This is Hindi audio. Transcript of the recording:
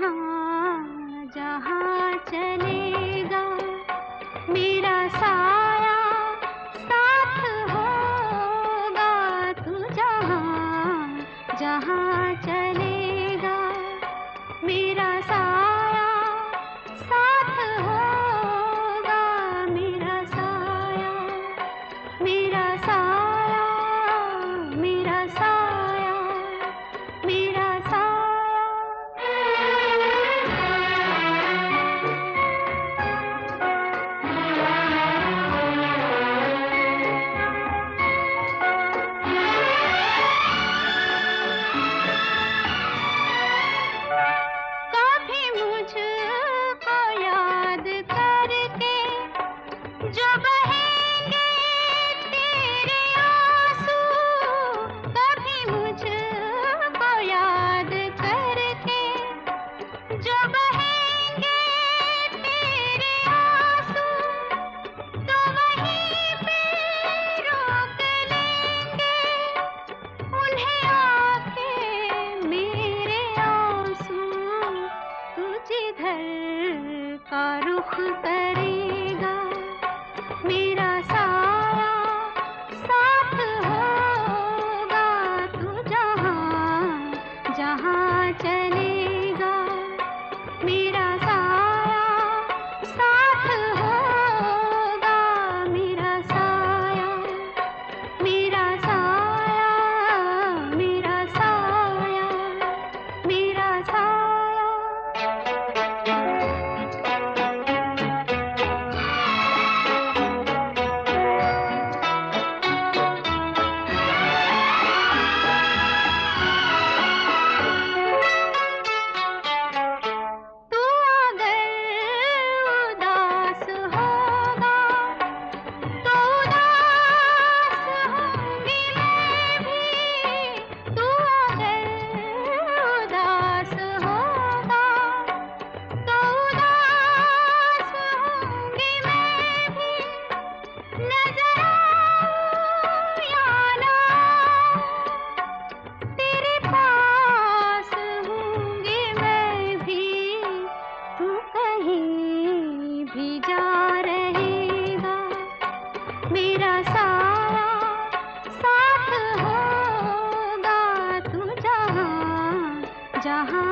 जहाँ जहाँ चलेगा मेरा साया साथ होगा। तू जहाँ जहाँ चलेगा मेरा साया साथ होगा। मेरा साया मेरा साया मेरा साया मेरा साया। कभी मुझको याद करके जो बहेंगे तेरे आंसू। कभी मुझको याद करके जो बहेंगे तेरे आंसू, तो वहीं पे रोक लेंगे उन्हें आके मेरे आंसू। तू जिधर का रुख करेगा मेरा साया साथ होगा। तू जहाँ जहाँ चलेगा मेरा साया साथ होगा। मेरा साया मेरा साया मेरा साया मेरा साया। तू अगर उदास होगा तो उदास होंगी मैं भी। तू अगर उदास होगा तो उदास होंगी मैं भी। नजर आऊं या ना आऊं, तेरे पास हूँगी मैं भी। तू कहीं भी जा रहेगा मेरा साया साथ होगा। तू जहाँ जहाँ